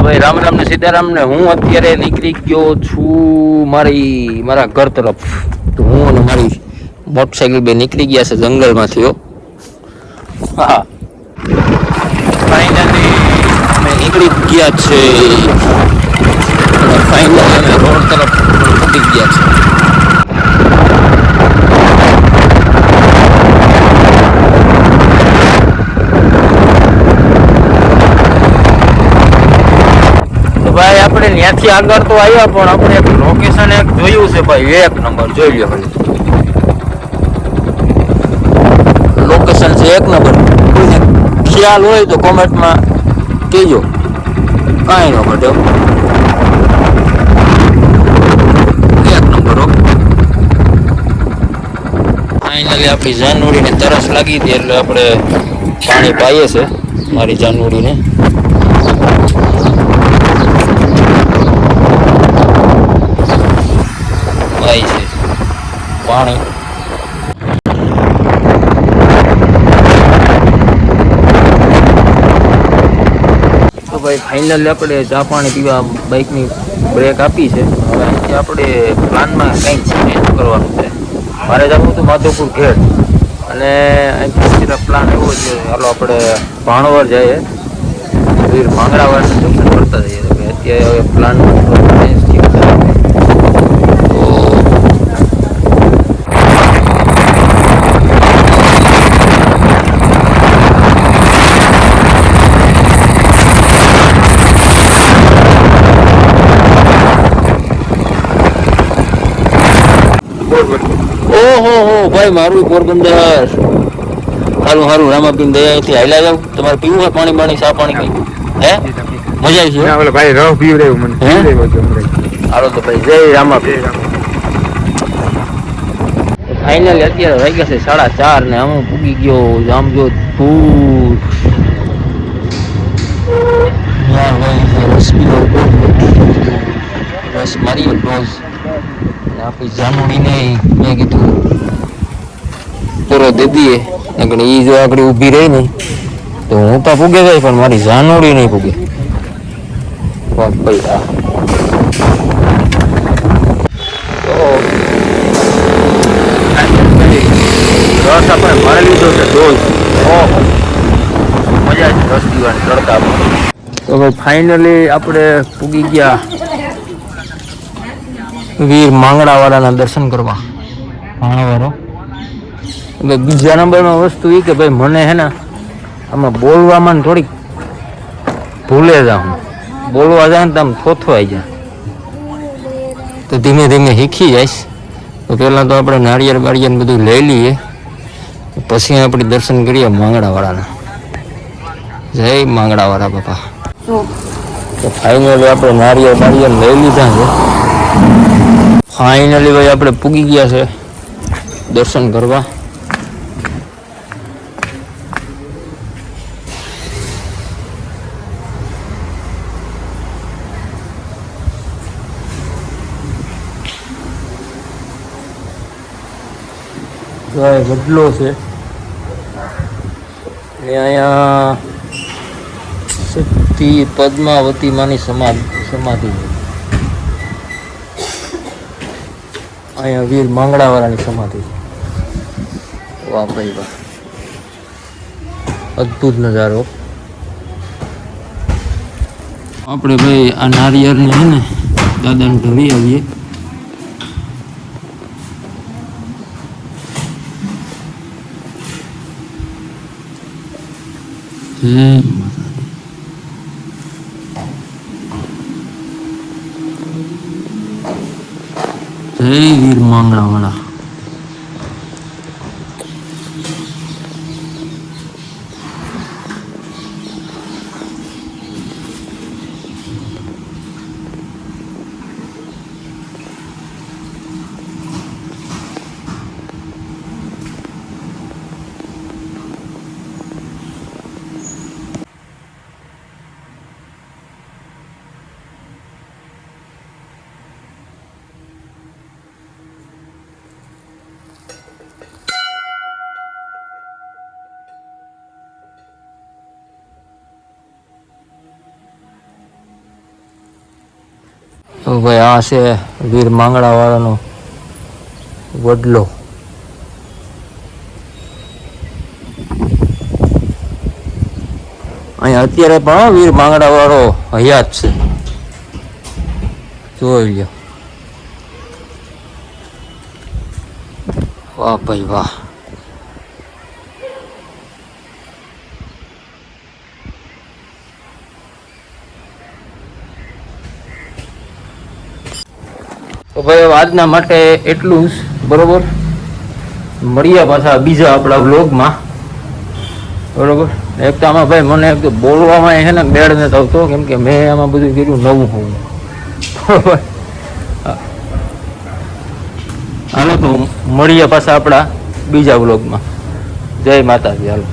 ભાઈ રામ રામ ને સીતારામ ને હું અત્યારે નીકળી ગયો છું મારા ઘર તરફ. તો હું અને મારી મોટરસાઇકલ બે નીકળી ગયા છે જંગલમાંથી. હા, ફાઇનલી અમે નીકળી ગયા છે. ફાઇનલી અમે રોડ તરફ નીકળી ગયા છે. ભાઈ આપણે ત્યાંથી આગળ તો આવ્યા પણ આપણે એક લોકેશન એક જોયું છે ભાઈ, એક નંબર જોઈ લો. લોકેશન છે એક નંબર. કોઈને ખ્યાલ હોય તો કોમેન્ટમાં કહેજો. કાંઈ ન ઘટે, એક નંબર. ફાઇનલી આપણી જાનવડીને તરસ લાગી હતી એટલે આપણે પાણી પાઈએ છે મારી જાનવડીને. પાઈ છે પાણી. તો ભાઈ ફાઇનલી આપણે ચા પાણી પીવા બાઇકની બ્રેક આપી છે. હવે અહીંથી આપણે પ્લાનમાં કંઈક ચેન્જ કરવાનું છે. મારે જવું હતું માધવપુર ઘેડ અને અહીંથી પ્લાન એવો છે, ચાલો આપણે ભાણવર જઈએ, વીર માંગરાવાળાને દર્શન કરતા જઈએ. તો અત્યારે હવે પ્લાન ચેન્જ થયું છે. ઓહો હો ભાઈ, મારું પોરબંદર. સારું સારું, રામાપીન દયા અહીંથી હાલ્યા જાવ. તમારે પીવું હોય પાણી પાણી ચા પાણી કઈ? હે મજા આવી છે ભાઈ, રહ પીવ રહ્યું મને. હાલો તો ભાઈ, જય રામાપીન. ફાઇનલી અત્યારે વાગ્યા છે 4:30 ને હું પૂગી ગયો જામજોધપુર. રસ મારી ડોઝ આપણી જાનવડીને મેં કીધું પૂરો દે દઈએ. એ જો આગળ ઊભી રહી ને તો હું તો પૂગે જાય પણ મારી જાનવડી નહીં પૂગે. પૈસા તો રસ આપણે મારી લીધો છે ડોઝ. ઓહો, મજા છે રસ પીવાની તડકામાં. તો ભાઈ ફાઇનલી આપણે પૂગી ગયા વીર માંગડાવાળાના દર્શન કરવા. ભાણવાળો એટલે બીજા નંબરમાં વસ્તુ એ કે ભાઈ મને હે ને આમાં બોલવામાં થોડીક ભૂલે જાઉં. બોલવા જાય ને તો આમ થોથવાઈ જાય. તો ધીમે ધીમે શીખી જઈશ. તો પહેલાં તો આપણે નાળિયેર બાળિયેર બધું લઈ લઈએ, પછી આપણે દર્શન કરીએ માંગડાવાળાના. જય માંગડાવાળા બાપા. તો ફાઇનલી આપણે નાળિયેર બાળિયેર લઈ લીધા છે. ફાઇનલી ભાઈ આપણે પૂગી ગયા છે દર્શન કરવા. ગઢલો છે ને અહીંયા શક્તિ પદ્માવતી માની સમાધિ. અહીંયા વીર માંગડાવાળાની સમાધિ. વાહ ભાઈ વાહ, અદ્ભુત નજારો. આપણે ભાઈ આ નારિયેળને છે ને દાદાને ઢળી આવીએ. જય વીર માંગડાવાળા. તો ભાઈ આ છે વીર માંગડા વાળાનો વડલો. અહીંયા અત્યારે પણ વીર માંગડા વાળો હયાત છે, જોઈ લ્યો. વાહ ભાઈ વાહ. તો ભાઈ આજના માટે એટલું જ, બરોબર. મળીએ પાછા બીજા આપણા વ્લોગમાં, બરોબર. એક તો આમાં ભાઈ મને એક તો બોલવામાં છે ને બેડ નથી આવતો, કેમ કે મેં આમાં બધું કર્યું નવું હોવું, બરોબર. હાલો તો મળીએ પાછા આપણા બીજા વ્લોગમાં. જય માતાજી. હાલો.